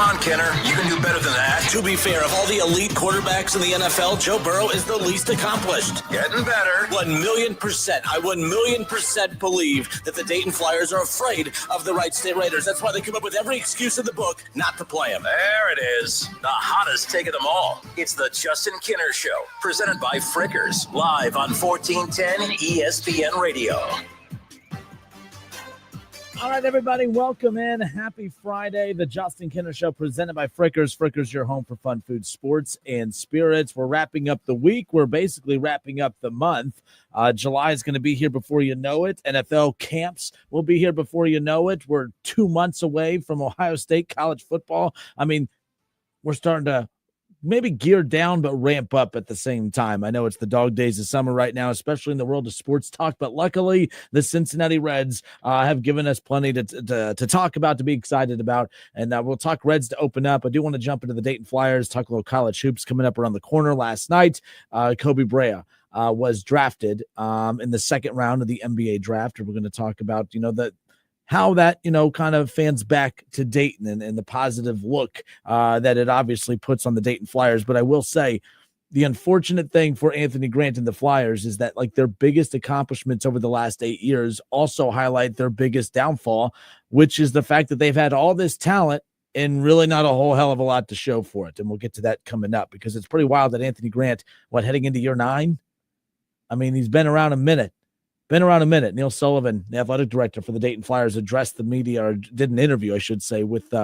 on, Kenner. You can do better than that. To be fair, of all the elite quarterbacks in the NFL, Joe Burrow is the least accomplished. Getting better. 1,000,000%. I 1,000,000% believe that the Dayton Flyers are afraid of the Wright State Raiders. That's why they come up with every excuse in the book not to play them. There it is. The hottest take of them all. It's the Justin Kenner Show, presented by Frickers, live on 1410 ESPN Radio. All right, everybody, welcome in. Happy Friday. The Justin Kenner Show presented by Frickers. Frickers, your home for fun food, sports, and spirits. We're wrapping up the week. We're basically wrapping up the month. July is going to be here before you know it. NFL camps will be here before you know it. We're 2 months away from Ohio State college football. I mean, we're starting to maybe gear down but ramp up at the same time. I know it's the dog days of summer right now, especially in the world of sports talk, but luckily the Cincinnati Reds have given us plenty to talk about, to be excited about, and we'll talk Reds to open up. I do want to jump into the Dayton Flyers, talk a little college hoops coming up around the corner. Last night, Kobe Brea was drafted in the second round of the NBA draft, and we're going to talk about, how that, kind of fans back to Dayton and the positive look that it obviously puts on the Dayton Flyers. But I will say the unfortunate thing for Anthony Grant and the Flyers is that, like, their biggest accomplishments over the last 8 years also highlight their biggest downfall, which is the fact that they've had all this talent and really not a whole hell of a lot to show for it. And we'll get to that coming up, because it's pretty wild that Anthony Grant, heading into year 9? I mean, he's been around a minute. Neil Sullivan, the athletic director for the Dayton Flyers, addressed the media, or did an interview, I should say, with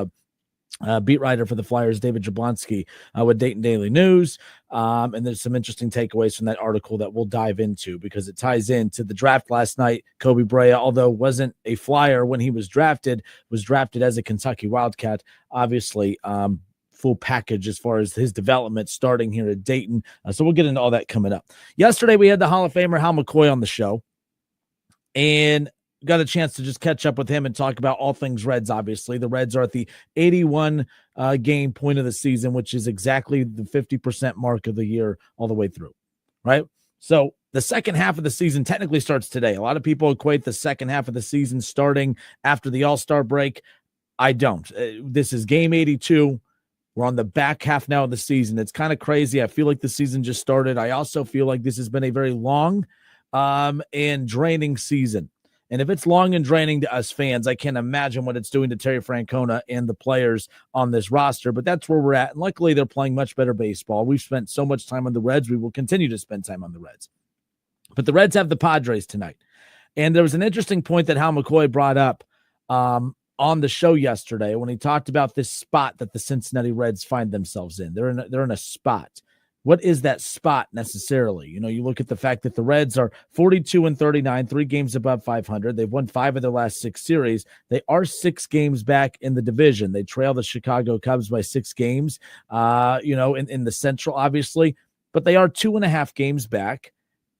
beat writer for the Flyers, David Jablonski, with Dayton Daily News. And there's some interesting takeaways from that article that we'll dive into, because it ties into the draft last night. Kobe Brea, although wasn't a Flyer when he was drafted as a Kentucky Wildcat. Obviously, full package as far as his development starting here at Dayton. So we'll get into all that coming up. Yesterday, we had the Hall of Famer Hal McCoy on the show, and got a chance to just catch up with him and talk about all things Reds. Obviously, the Reds are at the 81 game point of the season, which is exactly the 50% mark of the year all the way through, right? So the second half of the season technically starts today. A lot of people equate the second half of the season starting after the All-Star break. I don't. This is game 82. We're on the back half now of the season. It's kind of crazy. I feel like the season just started. I also feel like this has been a very long and draining season. And if it's long and draining to us fans, I can't imagine what it's doing to Terry Francona and the players on this roster. But that's where we're at. And luckily, they're playing much better baseball. We've spent so much time on the Reds. We will continue to spend time on the Reds. But the Reds have the Padres tonight. And there was an interesting point that Hal McCoy brought up on the show yesterday when he talked about this spot that the Cincinnati Reds find themselves in. They're in a spot. What is that spot necessarily? You look at the fact that the Reds are 42-39, 3 games above 500. They've won 5 of their last 6 series. They are 6 games back in the division. They trail the Chicago Cubs by 6 games, in the Central, obviously. But they are 2.5 games back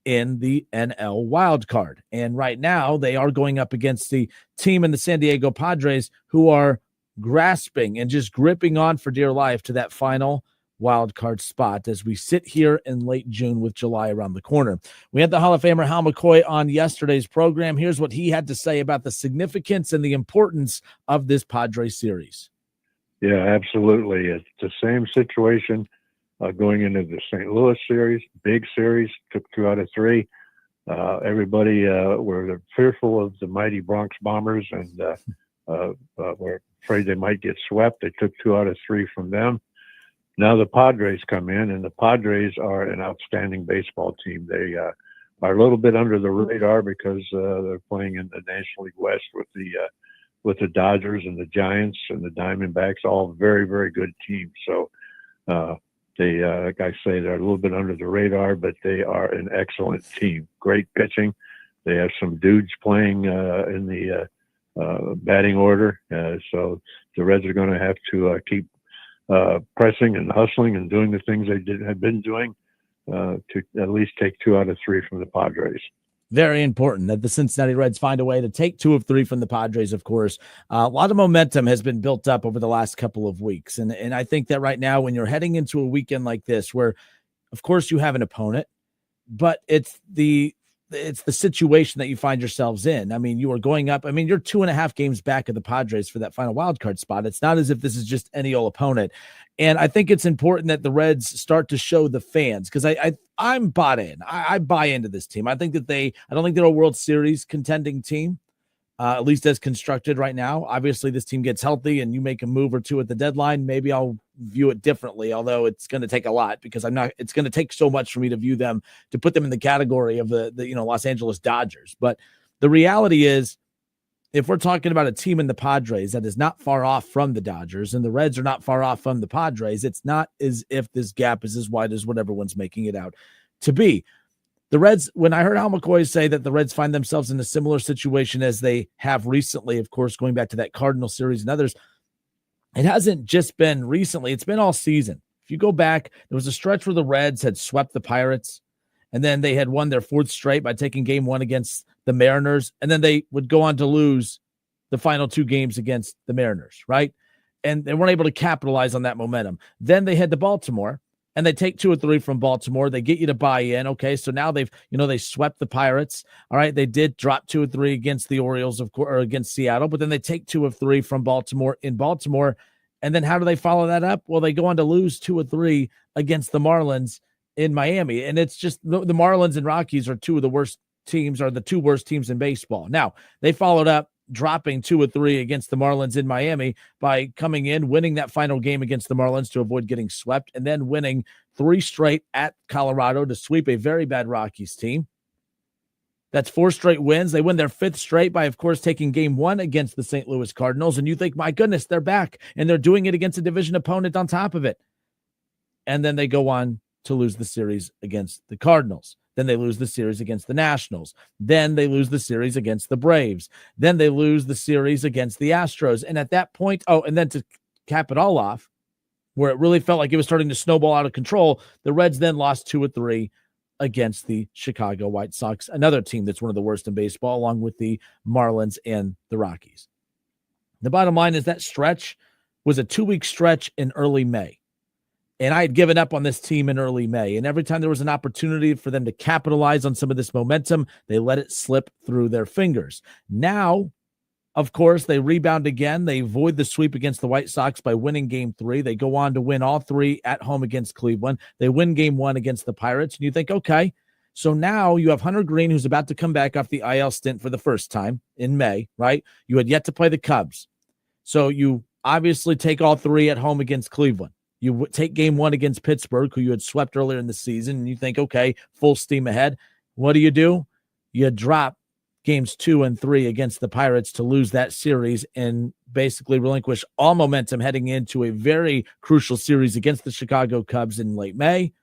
in the NL wild card. And right now they are going up against the team in the San Diego Padres, who are grasping and just gripping on for dear life to that final wild card spot as we sit here in late June with July around the corner. We had the Hall of Famer Hal McCoy on yesterday's program. Here's what he had to say about the significance and the importance of this Padres series. Yeah, absolutely. It's the same situation going into the St. Louis series, big series, took 2 out of 3. Everybody were fearful of the mighty Bronx Bombers and were afraid they might get swept. They took 2 out of 3 from them. Now the Padres come in, and the Padres are an outstanding baseball team. They are a little bit under the radar because they're playing in the National League West with the Dodgers and the Giants and the Diamondbacks, all very, very good teams. So they, like I say, they're a little bit under the radar, but they are an excellent team. Great pitching. They have some dudes playing in the batting order. So the Reds are going to have to keep pressing and hustling and doing the things they had been doing to at least take 2 out of 3 from the Padres. Very important that the Cincinnati Reds find a way to take 2 of 3 from the Padres, of course. A lot of momentum has been built up over the last couple of weeks. And I think that right now, when you're heading into a weekend like this, where, of course, you have an opponent, but it's the it's the situation that you find yourselves in. I mean, you are going up. I mean, you're 2.5 games back of the Padres for that final wild card spot. It's not as if this is just any old opponent. And I think it's important that the Reds start to show the fans, because I'm bought in. I buy into this team. I don't think they're a World Series contending team. At least as constructed right now. Obviously, this team gets healthy and you make a move or two at the deadline, maybe I'll view it differently, although it's going to take a lot, because it's going to take so much for me to view them, to put them in the category of the Los Angeles Dodgers. But the reality is, if we're talking about a team in the Padres that is not far off from the Dodgers, and the Reds are not far off from the Padres, it's not as if this gap is as wide as what everyone's making it out to be. The Reds, when I heard Al McCoy say that the Reds find themselves in a similar situation as they have recently, of course, going back to that Cardinal series and others, it hasn't just been recently. It's been all season. If you go back, there was a stretch where the Reds had swept the Pirates, and then they had won their 4th straight by taking game 1 against the Mariners, and then they would go on to lose the final 2 games against the Mariners, right? And they weren't able to capitalize on that momentum. Then they head to Baltimore, and they take 2 or 3 from Baltimore. They get you to buy in. Okay, so now they swept the Pirates. All right, they did drop 2 or 3 against the Orioles, of course, or against Seattle, but then they take 2 of 3 from Baltimore in Baltimore. And then how do they follow that up? Well, they go on to lose 2 or 3 against the Marlins in Miami. And it's just the Marlins and Rockies are 2 of the worst teams, are the 2 worst teams in baseball. Now, they followed up dropping 2 or 3 against the Marlins in Miami by coming in, winning that final game against the Marlins to avoid getting swept, and then winning 3 straight at Colorado to sweep a very bad Rockies team. That's 4 straight wins. They win their 5th straight by, of course, taking game 1 against the St. Louis Cardinals. And you think, my goodness, they're back, and they're doing it against a division opponent on top of it. And then they go on to lose the series against the Cardinals. Then they lose the series against the Nationals. Then they lose the series against the Braves. Then they lose the series against the Astros. And at that point, and then to cap it all off, where it really felt like it was starting to snowball out of control, the Reds then lost 2 or 3 against the Chicago White Sox, another team that's one of the worst in baseball, along with the Marlins and the Rockies. The bottom line is that stretch was a 2-week stretch in early May. And I had given up on this team in early May. And every time there was an opportunity for them to capitalize on some of this momentum, they let it slip through their fingers. Now, of course, they rebound again. They avoid the sweep against the White Sox by winning game 3. They go on to win all 3 at home against Cleveland. They win game 1 against the Pirates. And you think, okay, so now you have Hunter Green, who's about to come back off the IL stint for the first time in May, right? You had yet to play the Cubs. So you obviously take all 3 at home against Cleveland. You take game 1 against Pittsburgh, who you had swept earlier in the season, and you think, okay, full steam ahead. What do? You drop games 2 and 3 against the Pirates to lose that series and basically relinquish all momentum heading into a very crucial series against the Chicago Cubs in late May.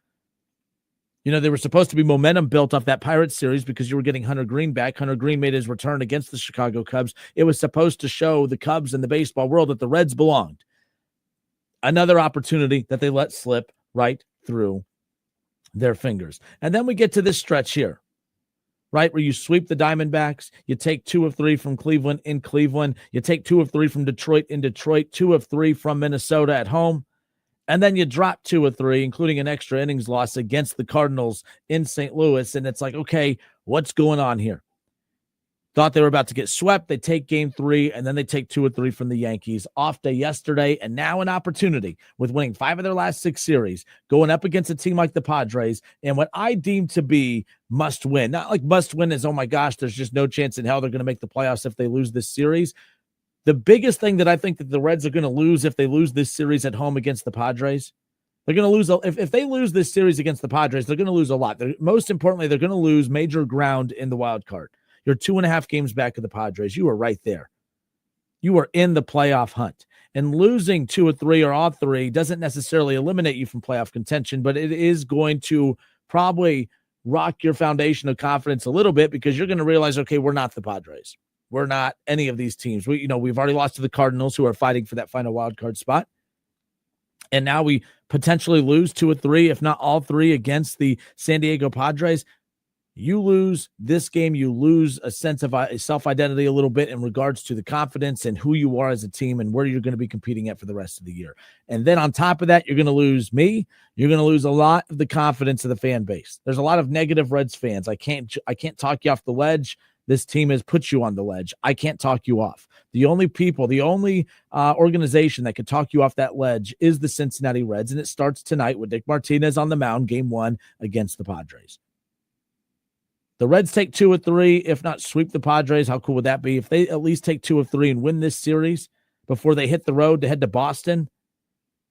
There was supposed to be momentum built off that Pirates series because you were getting Hunter Green back. Hunter Green made his return against the Chicago Cubs. It was supposed to show the Cubs and the baseball world that the Reds belonged. Another opportunity that they let slip right through their fingers. And then we get to this stretch here, right, where you sweep the Diamondbacks, you take 2 of 3 from Cleveland in Cleveland, you take 2 of 3 from Detroit in Detroit, 2 of 3 from Minnesota at home, and then you drop 2 of 3, including an extra innings loss against the Cardinals in St. Louis, and it's like, okay, what's going on here? Thought they were about to get swept. They take game 3, and then they take 2 or 3 from the Yankees. Off day yesterday, and now an opportunity with winning 5 of their last 6 series, going up against a team like the Padres, and what I deem to be must win. Not like must win is, oh my gosh, there's just no chance in hell they're going to make the playoffs if they lose this series. The biggest thing that I think that the Reds are going to lose if they lose this series at home against the Padres, they're going to lose. If they lose this series against the Padres, they're going to lose a lot. Most importantly, they're going to lose major ground in the wild card. You're 2.5 games back of the Padres. You are right there. You are in the playoff hunt. And losing 2 or 3 or all 3 doesn't necessarily eliminate you from playoff contention, but it is going to probably rock your foundation of confidence a little bit because you're going to realize, okay, we're not the Padres. We're not any of these teams. We've already lost to the Cardinals, who are fighting for that final wild card spot. And now we potentially lose 2 or 3, if not all 3, against the San Diego Padres. You lose this game, you lose a sense of self-identity a little bit in regards to the confidence and who you are as a team and where you're going to be competing at for the rest of the year. And then on top of that, you're going to lose me. You're going to lose a lot of the confidence of the fan base. There's a lot of negative Reds fans. I can't talk you off the ledge. This team has put you on the ledge. I can't talk you off. The only organization that could talk you off that ledge is the Cincinnati Reds, and it starts tonight with Nick Martinez on the mound, game 1 against the Padres. The Reds take 2 of 3, if not sweep the Padres. How cool would that be? If they at least take 2 of 3 and win this series before they hit the road to head to Boston,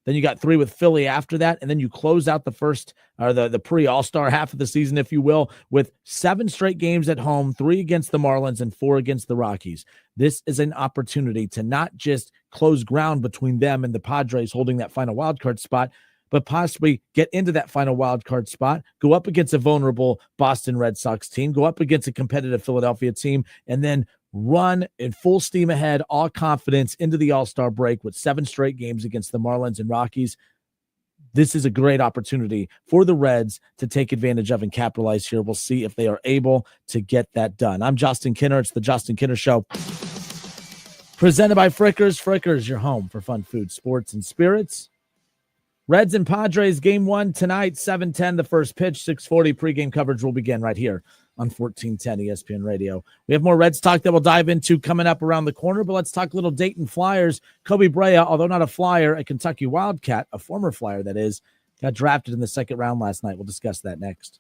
then you got 3 with Philly after that, and then you close out the first or the pre-All-Star half of the season, if you will, with 7 straight games at home, 3 against the Marlins and 4 against the Rockies. This is an opportunity to not just close ground between them and the Padres holding that final wildcard spot, but possibly get into that final wild card spot, go up against a vulnerable Boston Red Sox team, go up against a competitive Philadelphia team, and then run in full steam ahead, all confidence into the All-Star break with 7 straight games against the Marlins and Rockies. This is a great opportunity for the Reds to take advantage of and capitalize here. We'll see if they are able to get that done. I'm Justin Kinner. It's the Justin Kinner Show. Presented by Frickers. Frickers, your home for fun food, sports, and spirits. Reds and Padres game 1 tonight, 7:10, the first pitch, 6:40 pregame coverage will begin right here on 1410 ESPN Radio. We have more Reds talk that we'll dive into coming up around the corner, but let's talk a little Dayton Flyers. Kobe Brea, although not a Flyer, a Kentucky Wildcat, a former Flyer that is, got drafted in the second round last night. We'll discuss that next.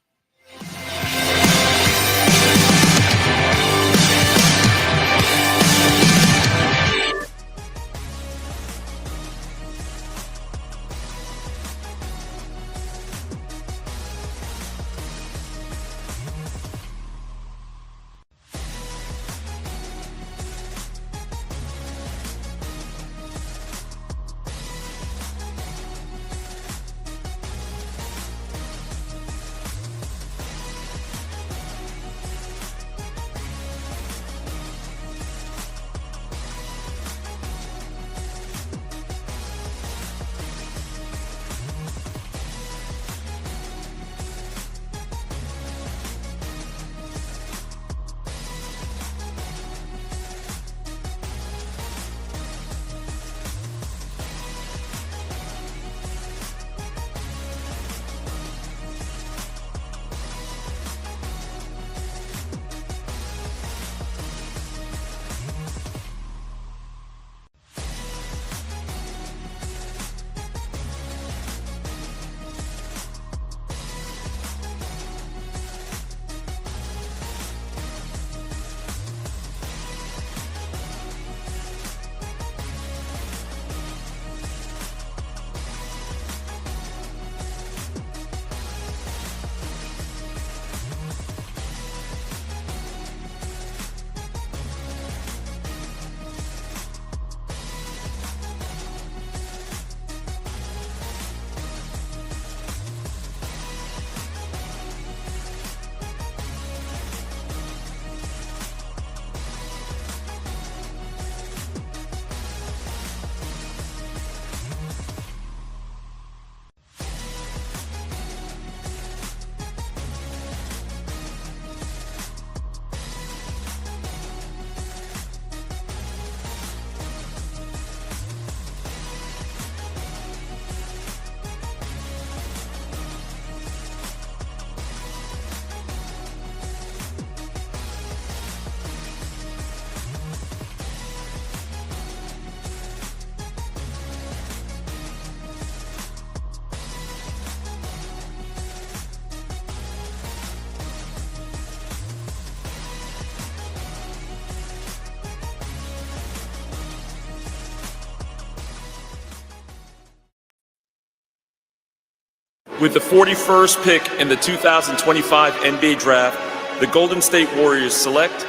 With the 41st pick in the 2025 NBA Draft, the Golden State Warriors select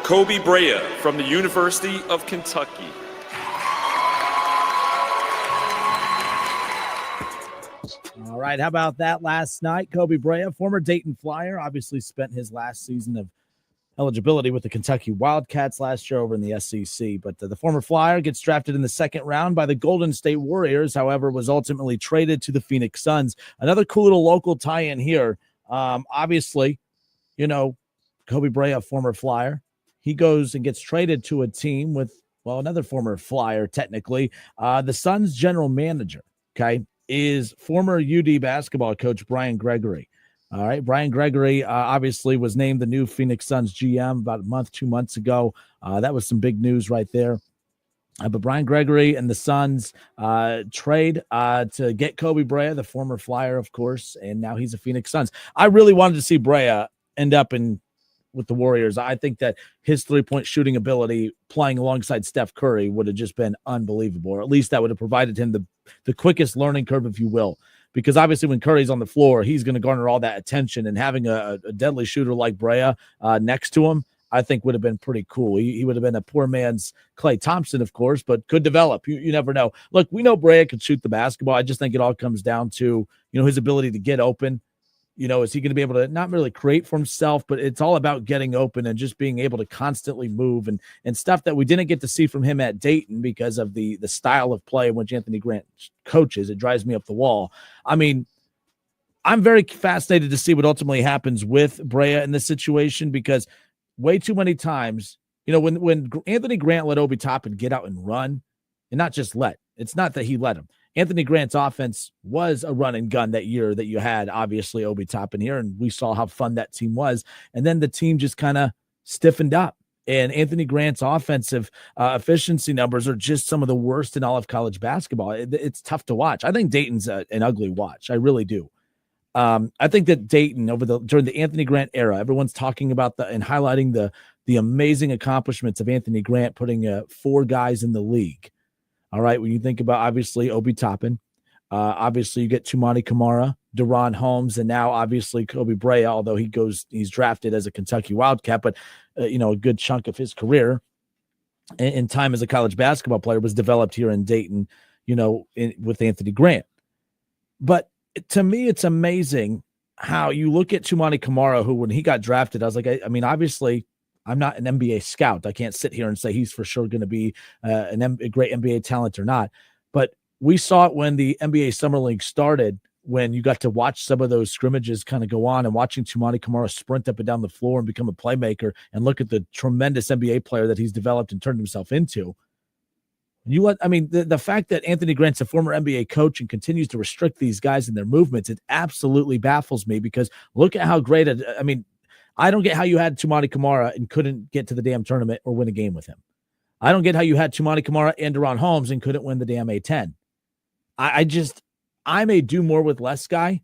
Kobe Brea from the University of Kentucky. All right, how about that last night? Kobe Brea, former Dayton Flyer, obviously spent his last season of eligibility with the Kentucky Wildcats last year over in the SEC. But the former Flyer gets drafted in the second round by the Golden State Warriors, however, was ultimately traded to the Phoenix Suns. Another cool little local tie-in here. Obviously, Kobe Brea, former Flyer, he goes and gets traded to a team with, another former Flyer, technically. The Suns general manager, okay, is former UD basketball coach Brian Gregory. All right. Brian Gregory obviously was named the new Phoenix Suns GM about 2 months ago. That was some big news right there. But Brian Gregory and the Suns trade to get Kobe Brea, the former Flyer, of course, and now he's a Phoenix Suns. I really wanted to see Brea end up with the Warriors. I think that his three-point shooting ability playing alongside Steph Curry would have just been unbelievable, or at least that would have provided him the quickest learning curve, if you will. Because obviously when Curry's on the floor, he's going to garner all that attention, and having a deadly shooter like Brea next to him, I think would have been pretty cool. He would have been a poor man's Klay Thompson, of course, but could develop. You never know. Look, we know Brea can shoot the basketball. I just think it all comes down to, his ability to get open. Is he going to be able to not really create for himself, but it's all about getting open and just being able to constantly move and stuff that we didn't get to see from him at Dayton because of the style of play in which Anthony Grant coaches. It drives me up the wall. I mean, I'm very fascinated to see what ultimately happens with Brea in this situation, because way too many times, when Anthony Grant let Obi Toppin get out and run, and not just it's not that he let him. Anthony Grant's offense was a run and gun that year that you had, obviously, Obi Toppin here, and we saw how fun that team was. And then the team just kind of stiffened up. And Anthony Grant's offensive efficiency numbers are just some of the worst in all of college basketball. It's tough to watch. I think Dayton's an ugly watch. I really do. I think that Dayton during the Anthony Grant era, everyone's talking about and highlighting the amazing accomplishments of Anthony Grant, putting 4 guys in the league. All right. When you think about, obviously, Obi Toppin, obviously you get Tumani Kamara, Deron Holmes, and now obviously Kobe Brea, although he's drafted as a Kentucky Wildcat, but a good chunk of his career in time as a college basketball player was developed here in Dayton, with Anthony Grant. But to me, it's amazing how you look at Tumani Kamara, who, when he got drafted, I was like, I mean, obviously, I'm not an NBA scout. I can't sit here and say he's for sure going to be a great NBA talent or not. But we saw it when the NBA Summer League started, when you got to watch some of those scrimmages kind of go on, and watching Tumani Kamara sprint up and down the floor and become a playmaker, and look at the tremendous NBA player that he's developed and turned himself into. The fact that Anthony Grant's a former NBA coach and continues to restrict these guys in their movements, it absolutely baffles me, because look at how great I don't get how you had Tumani Kamara and couldn't get to the damn tournament or win a game with him. I don't get how you had Tumani Kamara and Deron Holmes and couldn't win the damn A10. I'm a do more with less guy.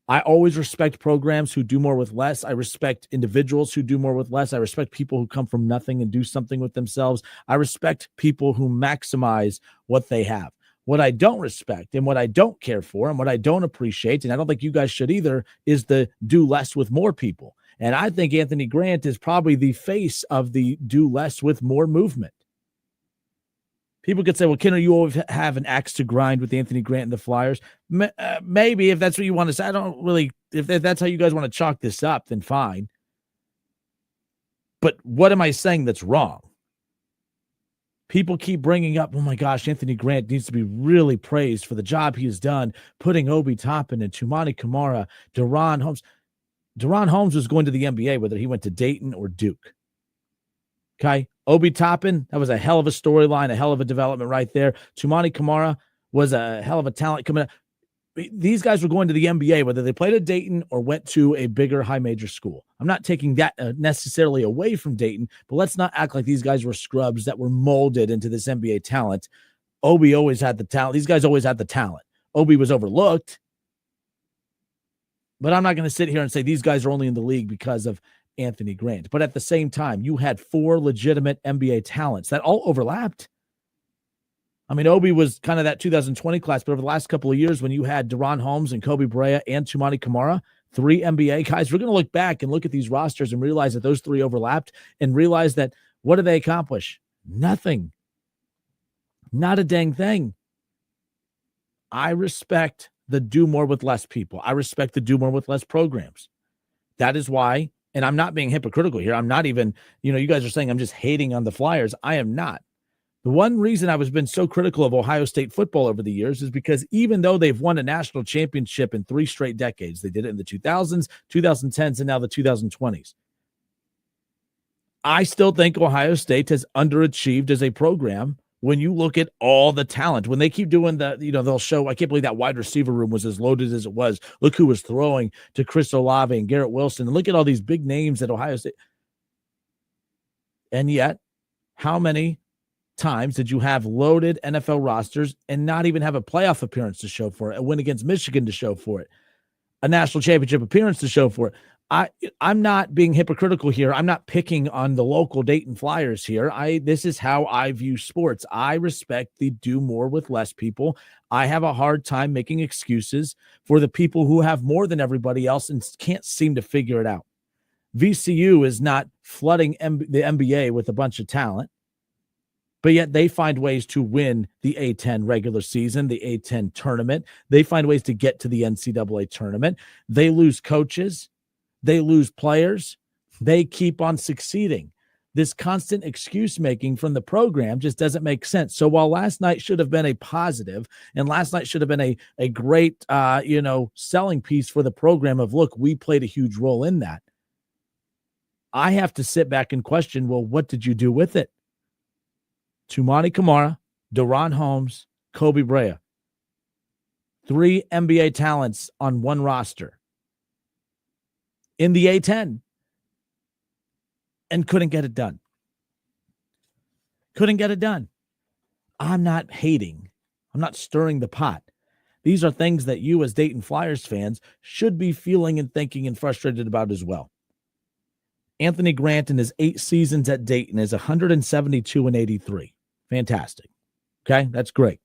I always respect programs who do more with less. I respect individuals who do more with less. I respect people who come from nothing and do something with themselves. I respect people who maximize what they have. What I don't respect and what I don't care for and what I don't appreciate, and I don't think you guys should either, is the do less with more people. And I think Anthony Grant is probably the face of the do less with more movement. People could say, well, Kenner, you always have an axe to grind with Anthony Grant and the Flyers. Maybe, if that's what you want to say. I don't really, if that's how you guys want to chalk this up, then fine. But what am I saying that's wrong? People keep bringing up, oh my gosh, Anthony Grant needs to be really praised for the job he has done, putting Obi Toppin and Tumani Kamara, Deron Holmes. Deron Holmes was going to the NBA, whether he went to Dayton or Duke. Okay. Obi Toppin, that was a hell of a storyline, a hell of a development right there. Tumani Kamara was a hell of a talent coming up. These guys were going to the NBA, whether they played at Dayton or went to a bigger high major school. I'm not taking that necessarily away from Dayton, but let's not act like these guys were scrubs that were molded into this NBA talent. Obi always had the talent. These guys always had the talent. Obi was overlooked. But I'm not going to sit here and say these guys are only in the league because of Anthony Grant. But at the same time, you had 4 legitimate NBA talents that all overlapped. I mean, Obi was kind of that 2020 class, but over the last couple of years, when you had Deron Holmes and Kobe Brea and Tumani Kamara, 3 NBA guys, we're going to look back and look at these rosters and realize that those 3 overlapped, and realize that what did they accomplish? Nothing. Not a dang thing. I respect the do more with less people. I respect the do more with less programs. That is why, and I'm not being hypocritical here. I'm not even, you guys are saying I'm just hating on the Flyers. I am not. The one reason I was been so critical of Ohio State football over the years is because even though they've won a national championship in 3 straight decades, they did it in the 2000s, 2010s, and now the 2020s. I still think Ohio State has underachieved as a program when you look at all the talent. When they keep doing they'll show, I can't believe that wide receiver room was as loaded as it was. Look who was throwing to Chris Olave and Garrett Wilson. And look at all these big names at Ohio State. And yet, how many times did you have loaded NFL rosters and not even have a playoff appearance to show for it, a win against Michigan to show for it, a national championship appearance to show for it? I'm not being hypocritical here. I'm not picking on the local Dayton Flyers here. This is how I view sports. I respect the do more with less people. I have a hard time making excuses for the people who have more than everybody else and can't seem to figure it out. VCU is not flooding the NBA with a bunch of talent, but yet they find ways to win the A-10 regular season, the A-10 tournament. They find ways to get to the NCAA tournament. They lose coaches. They lose players. They keep on succeeding. This constant excuse making from the program just doesn't make sense. So while last night should have been a positive and last night should have been a great, selling piece for the program of, look, we played a huge role in that, I have to sit back and question, well, what did you do with it? Tumani Kamara, Deron Holmes, Kobe Brea. 3 NBA talents on one roster in the A-10 and couldn't get it done. Couldn't get it done. I'm not hating. I'm not stirring the pot. These are things that you as Dayton Flyers fans should be feeling and thinking and frustrated about as well. Anthony Grant in his 8 seasons at Dayton is 172-83. Fantastic. Okay, that's great.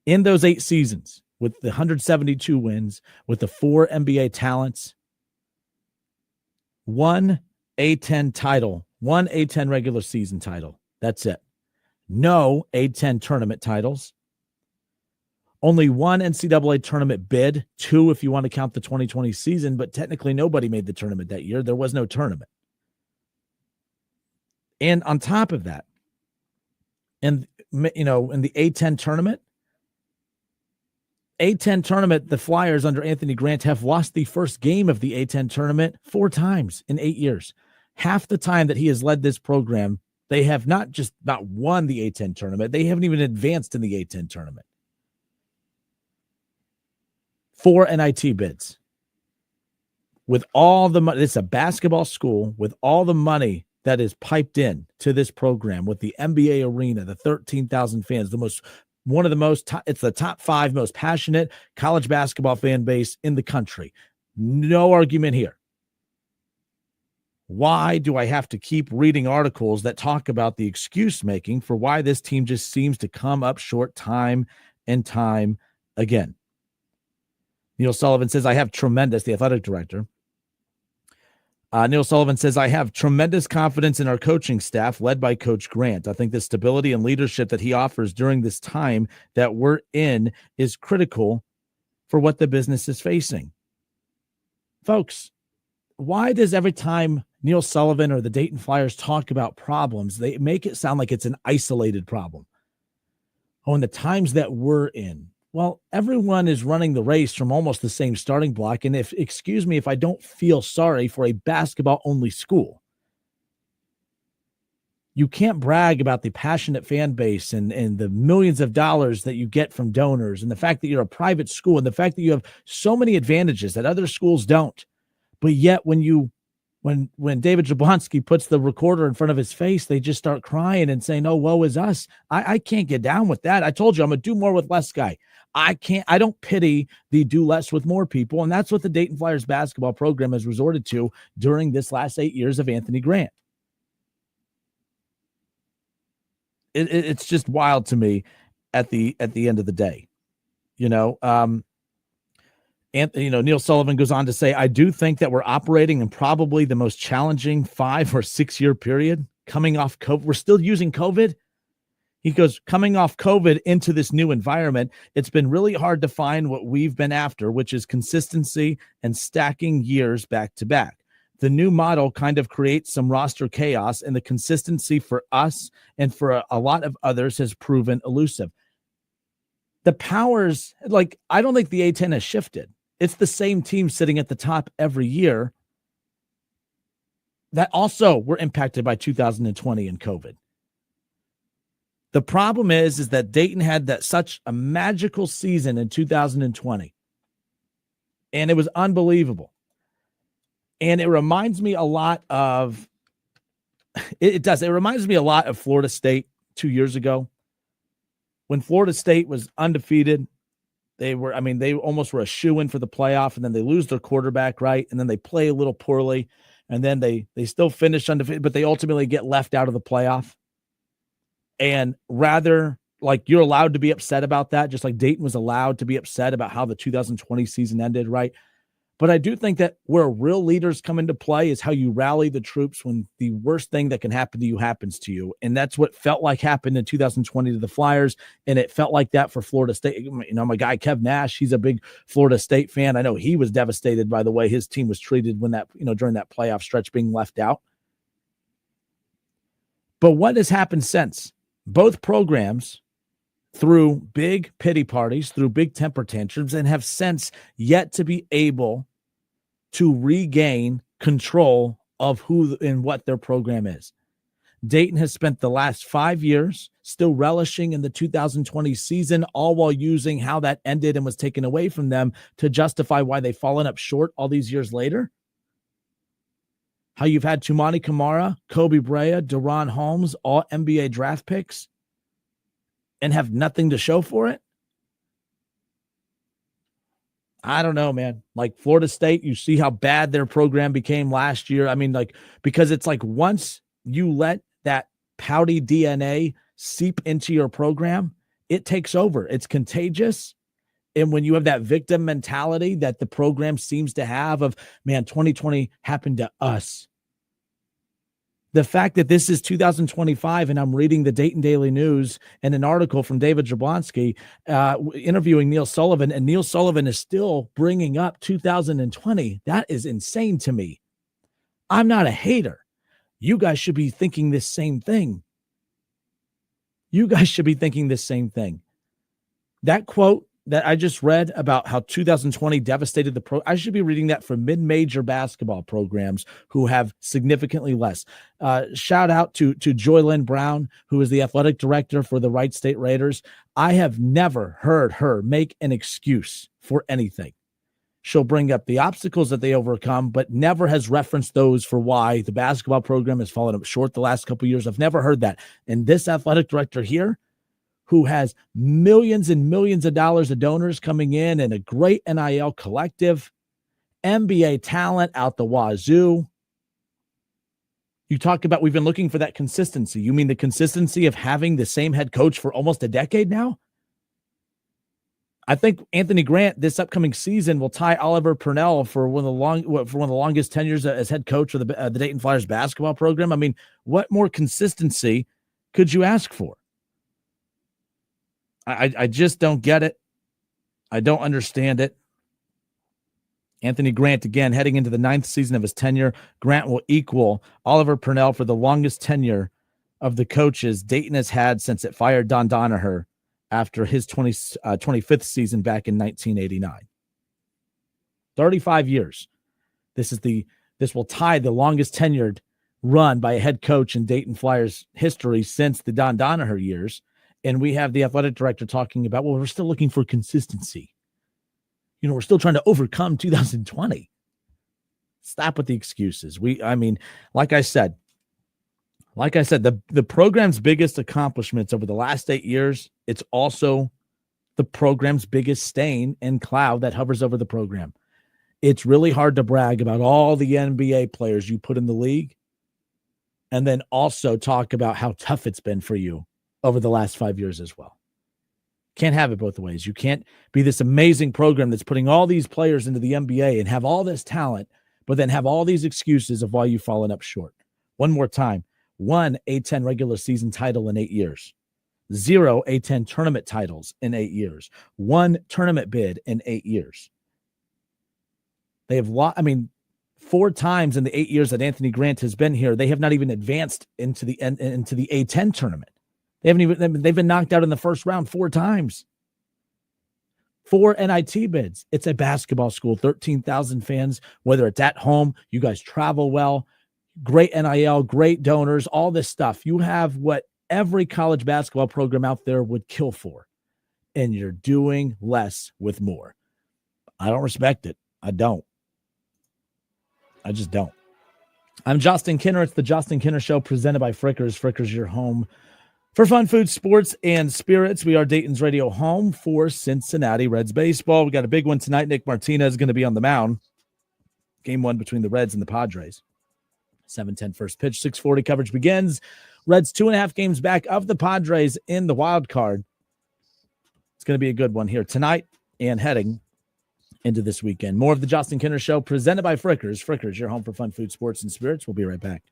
In those 8 seasons, with the 172 wins, with the 4 NBA talents, 1 A-10 title, 1 A-10 regular season title. That's it. No A-10 tournament titles. Only 1 NCAA tournament bid, 2 if you want to count the 2020 season, but technically nobody made the tournament that year. There was no tournament. And on top of that, in the A-10 tournament, the Flyers under Anthony Grant have lost the first game of the A-10 tournament 4 times in 8 years. Half the time that he has led this program, they have not won the A-10 tournament, they haven't even advanced in the A-10 tournament. 4 NIT bids. With all the money, it's a basketball school with all the money that is piped in to this program, with the NBA arena, the 13,000 fans, it's the top 5 most passionate college basketball fan base in the country. No argument here. Why do I have to keep reading articles that talk about the excuse making for why this team just seems to come up short time and time again? Neil Sullivan says, the athletic director. Neil Sullivan says, I have tremendous confidence in our coaching staff led by Coach Grant. I think the stability and leadership that he offers during this time that we're in is critical for what the business is facing. Folks, why does every time Neil Sullivan or the Dayton Flyers talk about problems, they make it sound like it's an isolated problem? Oh, in the times that we're in. Well, everyone is running the race from almost the same starting block. And excuse me if I don't feel sorry for a basketball-only school. You can't brag about the passionate fan base and the millions of dollars that you get from donors and the fact that you're a private school and the fact that you have so many advantages that other schools don't. But yet when David Jablonski puts the recorder in front of his face, they just start crying and saying, oh, woe is us. I can't get down with that. I told you I'm a do more with less guy. I don't pity the do less with more people. And that's what the Dayton Flyers basketball program has resorted to during this last 8 years of Anthony Grant. It's just wild to me at the end of the day, Neil Sullivan goes on to say, I do think that we're operating in probably the most challenging 5 or 6 year period coming off COVID. We're still using COVID. He goes, coming off COVID into this new environment, it's been really hard to find what we've been after, which is consistency and stacking years back to back. the new model kind of creates some roster chaos, and the consistency for us and for a lot of others has proven elusive. The powers, like, I don't think the A-10 has shifted. It's the same team sitting at the top every year that also were impacted by 2020 and COVID. The problem is that Dayton had such a magical season in 2020, and it was unbelievable. And it reminds me a lot of, it does. It reminds me a lot of Florida State 2 years ago when Florida State was undefeated. They almost were a shoo-in for the playoff, and then they lose their quarterback, right? And then they play a little poorly, and then they still finish undefeated, but they ultimately get left out of the playoff. And rather, like, you're allowed to be upset about that, just like Dayton was allowed to be upset about how the 2020 season ended, right? But I do think that where real leaders come into play is how you rally the troops when the worst thing that can happen to you happens to you. And that's what felt like happened in 2020 to the Flyers. And it felt like that for Florida State. You know, my guy, Kev Nash, he's a big Florida State fan. I know he was devastated by the way his team was treated when during that playoff stretch being left out. But what has happened since? Both programs, through big pity parties, through big temper tantrums, and have since yet to be able to regain control of who and what their program is. Dayton has spent the last 5 years still relishing in the 2020 season, all while using how that ended and was taken away from them to justify why they've fallen up short all these years later. How you've had Tumani Kamara, Kobe Brea, Deron Holmes, all NBA draft picks, and have nothing to show for it. I don't know, man. Like Florida State, you see how bad their program became last year. I mean, like, because it's like once you let that pouty DNA seep into your program, it takes over. It's contagious. And when you have that victim mentality that the program seems to have of, man, 2020 happened to us. The fact that this is 2025 and I'm reading the Dayton Daily News and an article from David Jablonski interviewing Neil Sullivan, and Neil Sullivan is still bringing up 2020. That is insane to me. I'm not a hater. You guys should be thinking this same thing. That quote that I just read about how 2020 devastated the pro, I should be reading that for mid-major basketball programs who have significantly less. Shout out to Joylyn Brown, who is the athletic director for the Wright State Raiders. I have never heard her make an excuse for anything. She'll bring up the obstacles that they overcome, but never has referenced those for why the basketball program has fallen up short the last couple of years. I've never heard that. And this athletic director here, who has millions and millions of dollars of donors coming in and a great NIL collective, NBA talent out the wazoo. You talk about we've been looking for that consistency. You mean the consistency of having the same head coach for almost a decade now? I think Anthony Grant this upcoming season will tie Oliver Purnell for one of the longest tenures as head coach of the Dayton Flyers basketball program. I mean, what more consistency could you ask for? I just don't get it. I don't understand it. Anthony Grant, again, heading into the 9th season of his tenure. Grant will equal Oliver Purnell for the longest tenure of the coaches Dayton has had since it fired Don Donaher after his 25th season back in 1989. 35 years. This will tie the longest tenured run by a head coach in Dayton Flyers history since the Don Donaher years. And we have the athletic director talking about, well, we're still looking for consistency. You know, we're still trying to overcome 2020. Stop with the excuses. Like I said, the program's biggest accomplishments over the last 8 years, it's also the program's biggest stain and cloud that hovers over the program. It's really hard to brag about all the NBA players you put in the league and then also talk about how tough it's been for you over the last 5 years as well. Can't have it both ways. You can't be this amazing program that's putting all these players into the NBA and have all this talent, but then have all these excuses of why you've fallen up short. One more time. 1 A-10 regular season title in 8 years. 0 A-10 tournament titles in 8 years. 1 tournament bid in 8 years. They have 4 times in the 8 years that Anthony Grant has been here, they have not even advanced into the A10 tournament. They've been knocked out in the first round 4 times. 4 NIT bids. It's a basketball school, 13,000 fans, whether it's at home, you guys travel well, great NIL, great donors, all this stuff. You have what every college basketball program out there would kill for, and you're doing less with more. I don't respect it. I don't. I just don't. I'm Justin Kinner. It's the Justin Kinner Show presented by Frickers. Frickers, your home for fun, food, sports, and spirits. We are Dayton's radio home for Cincinnati Reds baseball. We got a big one tonight. Nick Martinez is going to be on the mound. Game 1 between the Reds and the Padres. 7:10 first pitch, 6:40 coverage begins. Reds 2.5 games back of the Padres in the wild card. It's going to be a good one here tonight and heading into this weekend. More of the Justin Kinner Show presented by Frickers. Frickers, your home for fun, food, sports, and spirits. We'll be right back.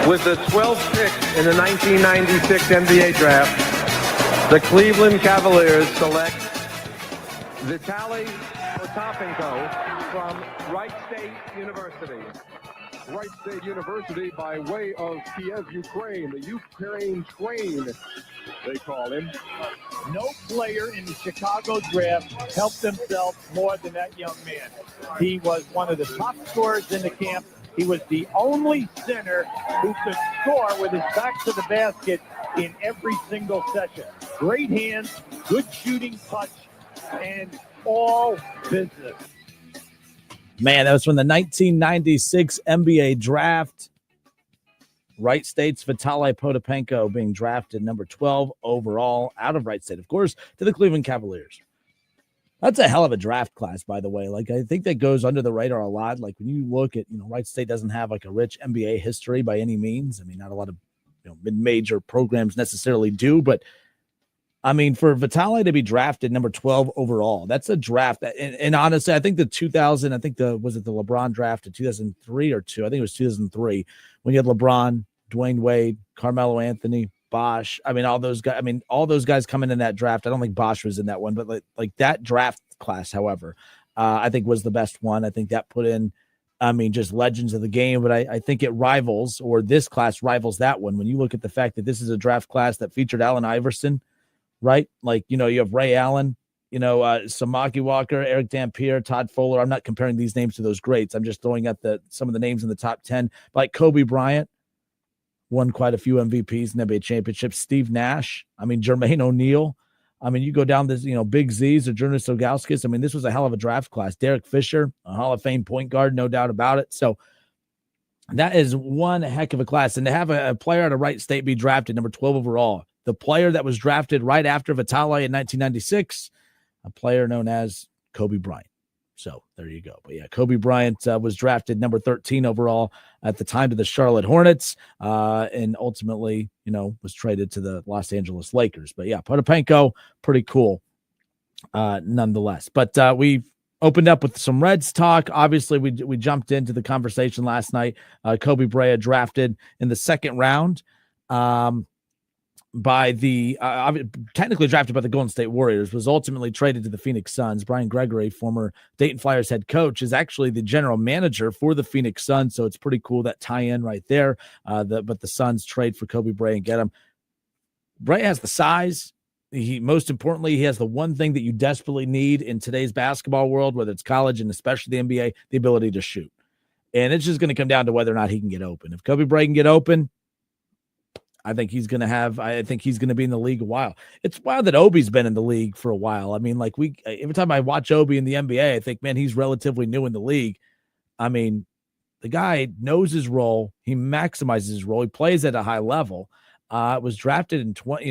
With the 12th pick in the 1996 NBA draft, the Cleveland Cavaliers select Vitaly Potapenko from Wright State University. Wright State University by way of Kiev, Ukraine. The Ukraine Twain, they call him. No player in the Chicago draft helped himself more than that young man. He was one of the top scorers in the camp. He was the only center who could score with his back to the basket in every single session. Great hands, good shooting touch, and all business. Man, that was from the 1996 NBA draft. Wright State's Vitaly Potapenko being drafted number 12 overall out of Wright State, of course, to the Cleveland Cavaliers. That's a hell of a draft class, by the way. Like, I think that goes under the radar a lot. Like, when you look at, Wright State doesn't have like a rich NBA history by any means. I mean, not a lot of mid-major programs necessarily do, but I mean, for Vitaly to be drafted number 12 overall, that's a draft. And honestly, I think was it the LeBron draft in 2003 or 2? I think it was 2003 when you had LeBron, Dwayne Wade, Carmelo Anthony, Bosh. I mean, all those guys coming in that draft. I don't think Bosh was in that one, but like that draft class, however, I think was the best one. I think that put in, just legends of the game, but I think it rivals, or this class rivals that one. When you look at the fact that this is a draft class that featured Allen Iverson, right? Like, you have Ray Allen, Samaki Walker, Eric Dampier, Todd Fuller. I'm not comparing these names to those greats. I'm just throwing out some of the names in the top 10. Like Kobe Bryant won quite a few MVPs and NBA championships. Steve Nash. Jermaine O'Neal. You go down this, Big Z's or Jonas Ilgauskas. This was a hell of a draft class. Derek Fisher, a Hall of Fame point guard, no doubt about it. So that is one heck of a class. And to have a player out of Wright State be drafted number 12 overall, the player that was drafted right after Vitaly in 1996, a player known as Kobe Bryant. So there you go. But yeah, Kobe Bryant was drafted number 13 overall at the time to the Charlotte Hornets, and ultimately, was traded to the Los Angeles Lakers. But yeah, Potapenko, pretty cool nonetheless. But we've opened up with some Reds talk. Obviously, we jumped into the conversation last night. Kobe Bryant drafted in the second round. By the technically drafted by the Golden State Warriors, was ultimately traded to the Phoenix Suns. Brian Gregory, former Dayton Flyers head coach, is actually the general manager for the Phoenix Suns. So it's pretty cool, that tie-in right there. But the Suns trade for Kobe Bryant and get him. Bryant has the size. Most importantly, he has the one thing that you desperately need in today's basketball world, whether it's college and especially the NBA, the ability to shoot. And it's just going to come down to whether or not he can get open. If Kobe Bryant can get open, I think he's going to be in the league a while. It's wild that Obi's been in the league for a while. Every time I watch Obi in the NBA, I think, man, he's relatively new in the league. The guy knows his role. He maximizes his role. He plays at a high level. Was drafted in 20,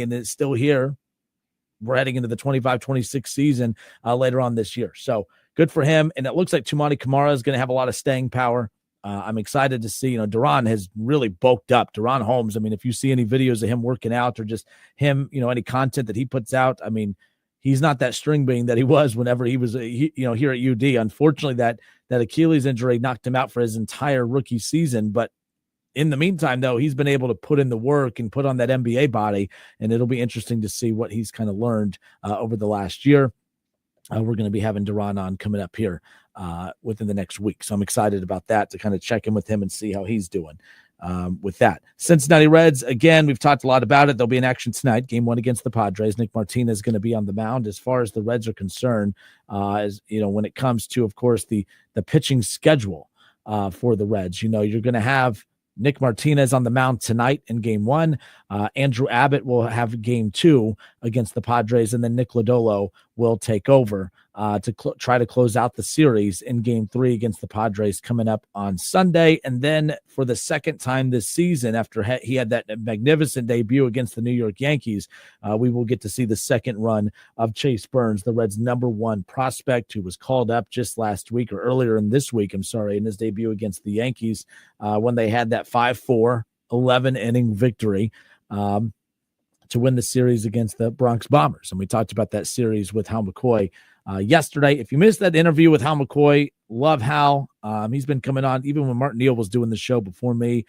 and it's still here. We're heading into the 25-26 season later on this year. So good for him. And it looks like Tumani Kamara is going to have a lot of staying power. I'm excited to see, Duran has really bulked up. Duran Holmes, if you see any videos of him working out or just him, any content that he puts out, he's not that string bean that he was whenever he was, here at UD. Unfortunately, that Achilles injury knocked him out for his entire rookie season. But in the meantime, though, he's been able to put in the work and put on that NBA body, and it'll be interesting to see what he's kind of learned over the last year. We're going to be having Duran on coming up here within the next week. So I'm excited about that, to kind of check in with him and see how he's doing with that. Cincinnati Reds, again, we've talked a lot about it. They'll be in action tonight, game 1 against the Padres. Nick Martinez is going to be on the mound. As far as the Reds are concerned, when it comes to, of course, the pitching schedule for the Reds, you're going to have Nick Martinez on the mound tonight in game 1. Andrew Abbott will have game 2 against the Padres, and then Nick Lodolo will take over to try to close out the series in game 3 against the Padres coming up on Sunday. And then for the second time this season, after he had that magnificent debut against the New York Yankees, we will get to see the second run of Chase Burns, the Reds' #1 prospect, who was called up just last week, or earlier in this week, in his debut against the Yankees when they had that 5-4 11-inning victory to win the series against the Bronx Bombers. And we talked about that series with Hal McCoy yesterday. If you missed that interview with Hal McCoy, love Hal. He's been coming on even when Martin Neal was doing the show before me.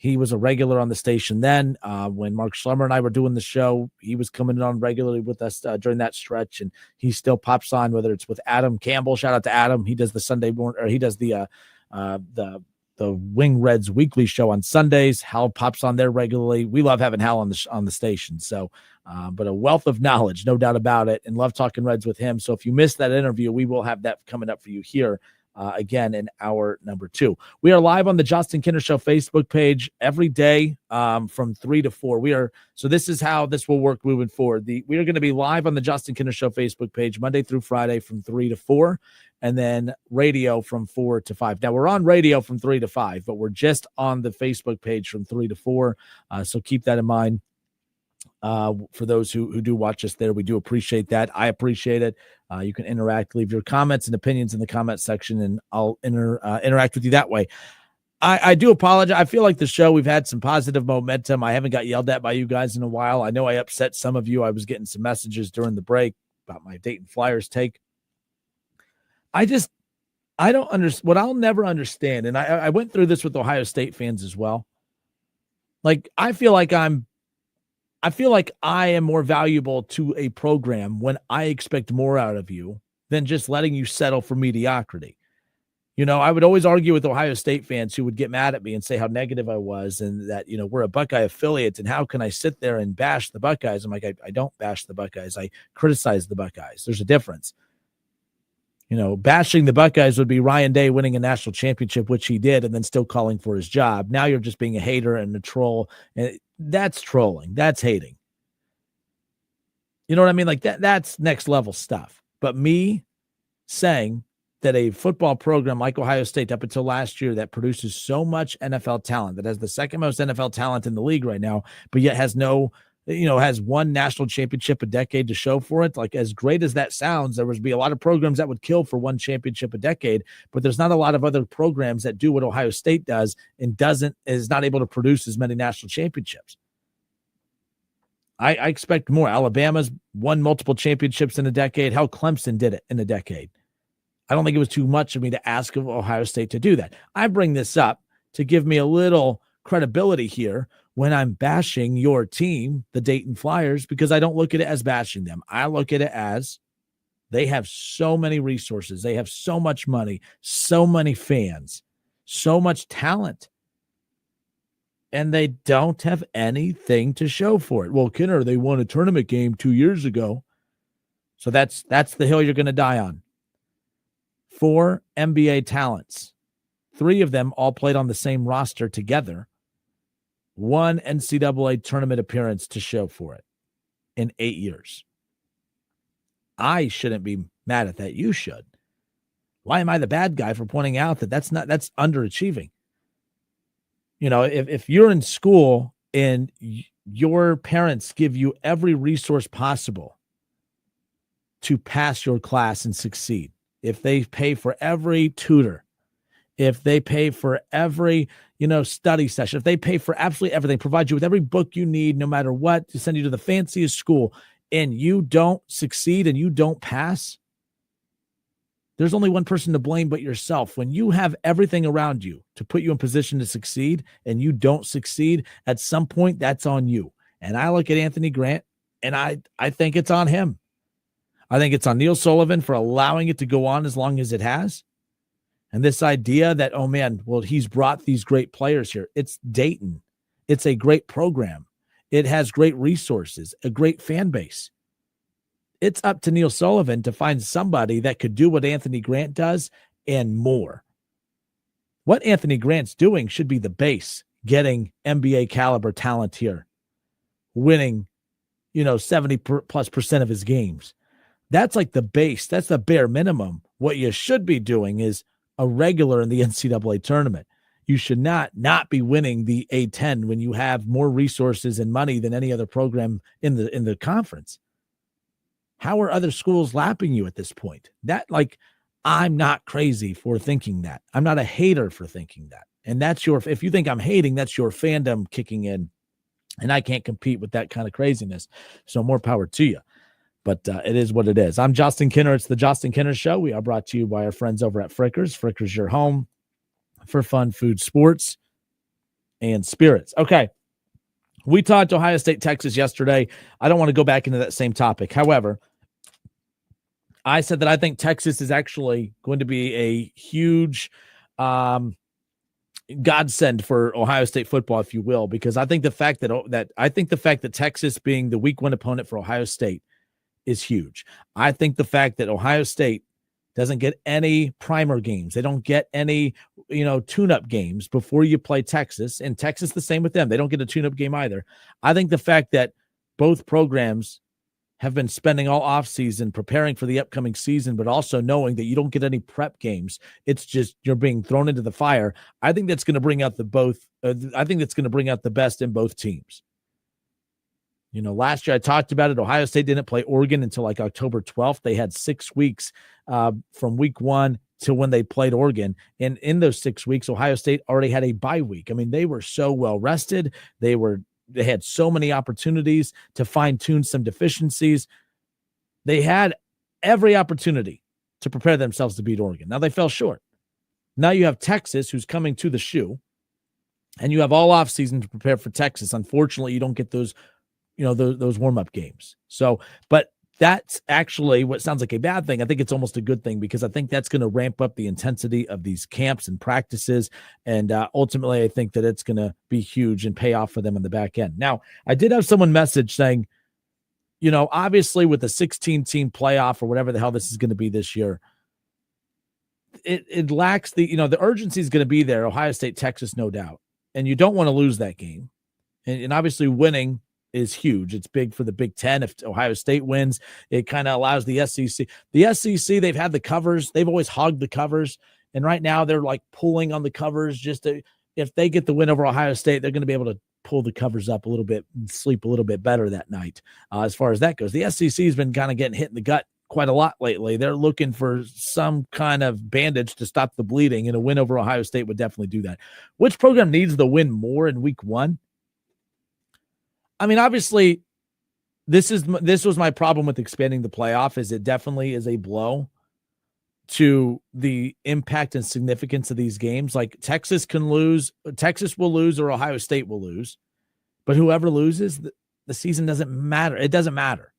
He was a regular on the station then. When Mark Schlemmer and I were doing the show, he was coming on regularly with us during that stretch, and he still pops on, whether it's with Adam Campbell. Shout out to Adam. He does the Sunday morning, or he does the Wing Reds weekly show on Sundays. Hal pops on there regularly. We love having Hal on the station. So, but a wealth of knowledge, no doubt about it, and love talking Reds with him. So if you missed that interview, we will have that coming up for you here again in hour number 2. We are live on the Justin Kinner Show Facebook page every day from 3 to 4. So this is how this will work moving forward. We are going to be live on the Justin Kinner Show Facebook page Monday through Friday from 3 to 4, and then radio from 4 to 5. Now, we're on radio from 3 to 5, but we're just on the Facebook page from 3 to 4, so keep that in mind. For those who do watch us there, we do appreciate that. I appreciate it. You can interact, leave your comments and opinions in the comment section, and I'll interact with you that way. I do apologize. I feel like the show, we've had some positive momentum. I haven't got yelled at by you guys in a while. I know I upset some of you. I was getting some messages during the break about my Dayton Flyers take. I don't understand what I'll never understand. And I went through this with Ohio State fans as well. Like, I feel like I am more valuable to a program when I expect more out of you than just letting you settle for mediocrity. You know, I would always argue with Ohio State fans who would get mad at me and say how negative I was, and that, you know, we're a Buckeye affiliate, and how can I sit there and bash the Buckeyes? I'm like, I don't bash the Buckeyes. I criticize the Buckeyes. There's a difference. You know, bashing the Buckeyes would be Ryan Day winning a national championship, which he did, and then still calling for his job. Now you're just being a hater and a troll. And that's trolling. That's hating. You know what I mean? Like that's next level stuff. But me saying that a football program like Ohio State up until last year that produces so much NFL talent, that has the second most NFL talent in the league right now, but yet has has one national championship a decade to show for it. Like, as great as that sounds, there would be a lot of programs that would kill for one championship a decade, but there's not a lot of other programs that do what Ohio State does and is not able to produce as many national championships. I expect more. Alabama's won multiple championships in a decade. Hell, Clemson did it in a decade. I don't think it was too much of me to ask of Ohio State to do that. I bring this up to give me a little credibility here when I'm bashing your team, the Dayton Flyers, because I don't look at it as bashing them. I look at it as they have so many resources. They have so much money, so many fans, so much talent, and they don't have anything to show for it. Well, Kinner, they won a tournament game 2 years ago. So that's the hill you're going to die on. 4 NBA talents. 3 of them all played on the same roster together. 1 NCAA tournament appearance to show for it in 8 years. I shouldn't be mad at that. You should. Why am I the bad guy for pointing out that that's underachieving? You know, if you're in school and your parents give you every resource possible to pass your class and succeed, if they pay for every tutor, if they pay for every, study session, if they pay for absolutely everything, provide you with every book you need, no matter what, to send you to the fanciest school, and you don't succeed and you don't pass, there's only one person to blame but yourself. When you have everything around you to put you in position to succeed and you don't succeed, at some point that's on you. And I look at Anthony Grant and I think it's on him. I think it's on Neil Sullivan for allowing it to go on as long as it has. And this idea that, oh man, well, he's brought these great players here. It's Dayton. It's a great program. It has great resources, a great fan base. It's up to Neil Sullivan to find somebody that could do what Anthony Grant does and more. What Anthony Grant's doing should be the base, getting NBA caliber talent here, winning, 70+% of his games. That's like the base. That's the bare minimum. What you should be doing is a regular in the NCAA tournament. You should not be winning the A-10 when you have more resources and money than any other program in the conference. How are other schools lapping you at this point? I'm not crazy for thinking that. I'm not a hater for thinking that. And if you think I'm hating, that's your fandom kicking in. And I can't compete with that kind of craziness. So more power to you. But it is what it is. I'm Justin Kinner. It's the Justin Kinner Show. We are brought to you by our friends over at Frickers. Frickers, your home for fun food sports. and Spirits. Okay. We talked Ohio State, Texas yesterday. I don't want to go back into that same topic. However, I said that I think Texas is actually going to be a huge godsend for Ohio State football, if you will, because I think the fact that Texas being the week 1 opponent for Ohio State is huge. I think the fact that Ohio State doesn't get any primer games, they don't get any, tune-up games before you play Texas, and Texas the same with them. They don't get a tune-up game either. I think the fact that both programs have been spending all offseason preparing for the upcoming season, but also knowing that you don't get any prep games. It's just you're being thrown into the fire. I think that's going to bring out I think that's going to bring out the best in both teams. Last year I talked about it. Ohio State didn't play Oregon until like October 12th. They had 6 weeks from week 1 to when they played Oregon. And in those 6 weeks, Ohio State already had a bye week. I mean, they were so well rested. They had so many opportunities to fine-tune some deficiencies. They had every opportunity to prepare themselves to beat Oregon. Now they fell short. Now you have Texas, who's coming to the shoe, and you have all offseason to prepare for Texas. Unfortunately, you don't get those warm-up games. So, but that's actually what sounds like a bad thing. I think it's almost a good thing because I think that's going to ramp up the intensity of these camps and practices. And ultimately, I think that it's going to be huge and pay off for them in the back end. Now, I did have someone message saying, obviously with the 16-team playoff or whatever the hell this is going to be this year, it lacks the urgency is going to be there. Ohio State, Texas, no doubt. And you don't want to lose that game. And obviously winning is huge. It's big for the Big Ten. If Ohio State wins, it kind of allows the SEC. The SEC, they've had the covers. They've always hogged the covers. And right now they're like pulling on the covers if they get the win over Ohio State, they're going to be able to pull the covers up a little bit and sleep a little bit better that night. As far as that goes, the SEC has been kind of getting hit in the gut quite a lot lately. They're looking for some kind of bandage to stop the bleeding, and a win over Ohio State would definitely do that. Which program needs the win more in week 1? I mean, obviously, this was my problem with expanding the playoff, is it definitely is a blow to the impact and significance of these games. Like Texas will lose, or Ohio State will lose, but whoever loses, the season doesn't matter. It doesn't matter.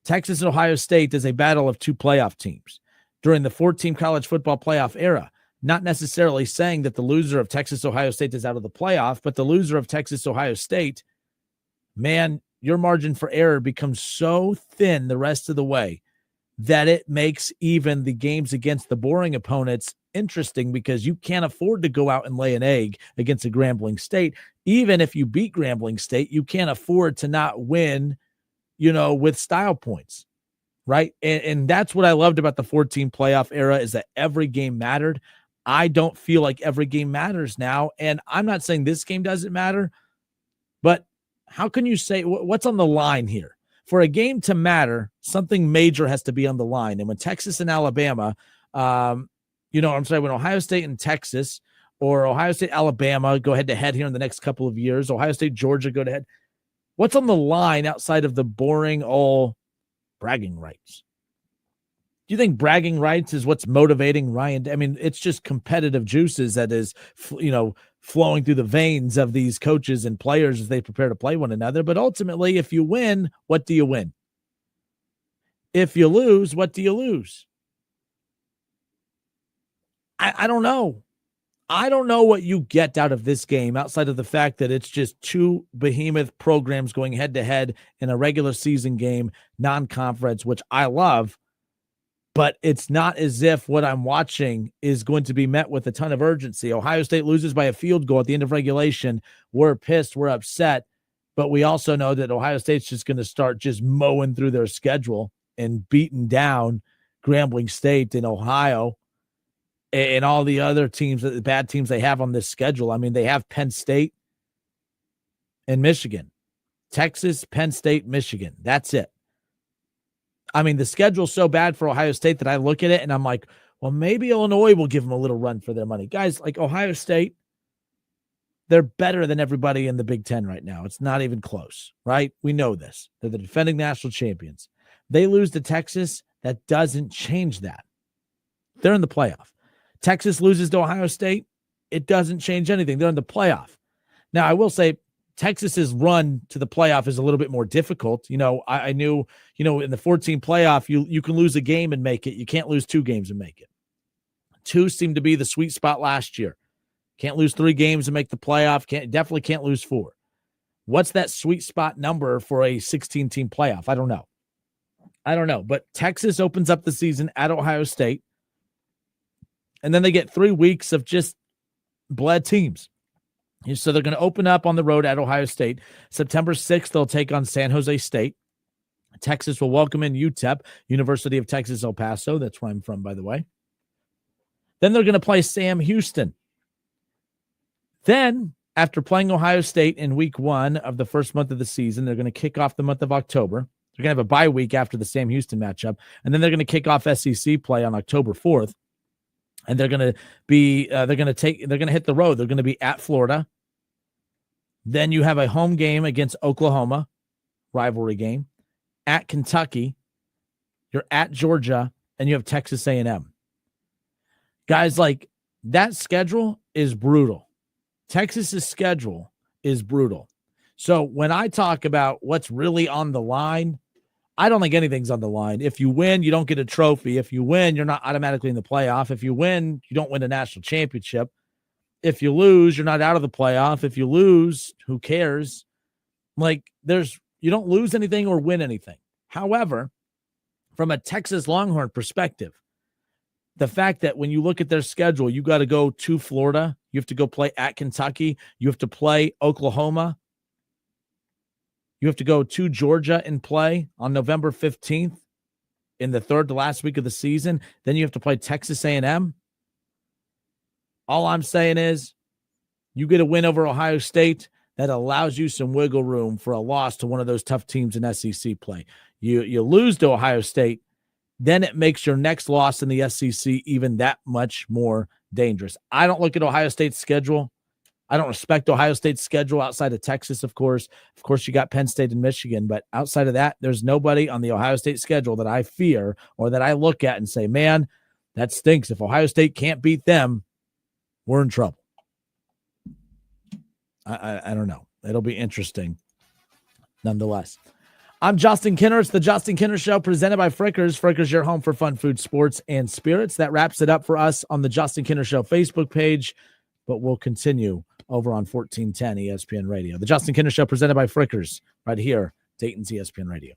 Texas and Ohio State is a battle of 2 playoff teams during the 4-team college football playoff era. Not necessarily saying that the loser of Texas-Ohio State is out of the playoff, but the loser of Texas-Ohio State, man, your margin for error becomes so thin the rest of the way that it makes even the games against the boring opponents interesting, because you can't afford to go out and lay an egg against a Grambling State. Even if you beat Grambling State, you can't afford to not win, with style points. Right. And that's what I loved about the 14 playoff era, is that every game mattered. I don't feel like every game matters now. And I'm not saying this game doesn't matter, but how can you say what's on the line here? For a game to matter, something major has to be on the line. And when Texas and Alabama, when Ohio State and Texas, or Ohio State, Alabama go head to head here in the next couple of years, Ohio State, Georgia go to head. What's on the line outside of the boring all bragging rights? Do you think bragging rights is what's motivating Ryan? I mean, it's just competitive juices that is, flowing through the veins of these coaches and players as they prepare to play one another. But ultimately, if you win, what do you win? If you lose, what do you lose? I don't know. I don't know what you get out of this game outside of the fact that it's just 2 behemoth programs going head to head in a regular season game, non-conference, which I love. But it's not as if what I'm watching is going to be met with a ton of urgency. Ohio State loses by a field goal at the end of regulation. We're pissed. We're upset. But we also know that Ohio State's just going to start just mowing through their schedule and beating down Grambling State in Ohio and all the other teams, the bad teams they have on this schedule. I mean, they have Penn State and Michigan. Texas, Penn State, Michigan. That's it. I mean, the schedule's so bad for Ohio State that I look at it and I'm like, well, maybe Illinois will give them a little run for their money. Guys, like Ohio State, they're better than everybody in the Big Ten right now. It's not even close, right? We know this. They're the defending national champions. They lose to Texas, that doesn't change that. They're in the playoff. Texas loses to Ohio State, it doesn't change anything. They're in the playoff. Now, I will say Texas's run to the playoff is a little bit more difficult. I knew, in the 14 playoff, you can lose a game and make it. You can't lose 2 games and make it. 2 seemed to be the sweet spot last year. Can't lose 3 games and make the playoff. Definitely can't lose 4. What's that sweet spot number for a 16-team playoff? I don't know. But Texas opens up the season at Ohio State, and then they get 3 weeks of just bled teams. So they're going to open up on the road at Ohio State. September 6th, they'll take on San Jose State. Texas will welcome in UTEP, University of Texas El Paso. That's where I'm from, by the way. Then they're going to play Sam Houston. Then, after playing Ohio State in week 1 of the first month of the season, they're going to kick off the month of October. They're going to have a bye week after the Sam Houston matchup, and then they're going to kick off SEC play on October 4th. And they're going to hit the road. They're going to be at Florida. Then you have a home game against Oklahoma, rivalry game, at Kentucky. You're at Georgia, and you have Texas A&M. Guys, like, that schedule is brutal. Texas's schedule is brutal. So when I talk about what's really on the line, I don't think anything's on the line. If you win, you don't get a trophy. If you win, you're not automatically in the playoff. If you win, you don't win a national championship. If you lose, you're not out of the playoff. If you lose, who cares? Like, you don't lose anything or win anything. However, from a Texas Longhorn perspective, the fact that when you look at their schedule, you got to go to Florida. You have to go play at Kentucky. You have to play Oklahoma. You have to go to Georgia and play on November 15th in the third to last week of the season. Then you have to play Texas A&M. All I'm saying is you get a win over Ohio State that allows you some wiggle room for a loss to one of those tough teams in SEC play. You lose to Ohio State, then it makes your next loss in the SEC even that much more dangerous. I don't look at Ohio State's schedule. I don't respect Ohio State's schedule outside of Texas, of course. Of course, you got Penn State and Michigan, but outside of that, there's nobody on the Ohio State schedule that I fear or that I look at and say, man, that stinks. If Ohio State can't beat them, we're in trouble. I don't know. It'll be interesting nonetheless. I'm Justin Kinner. It's the Justin Kinner Show presented by Frickers. Frickers, your home for fun, food, sports, and spirits. That wraps it up for us on the Justin Kinner Show Facebook page, but we'll continue over on 1410 ESPN Radio. The Justin Kinner Show presented by Frickers right here, Dayton's ESPN Radio.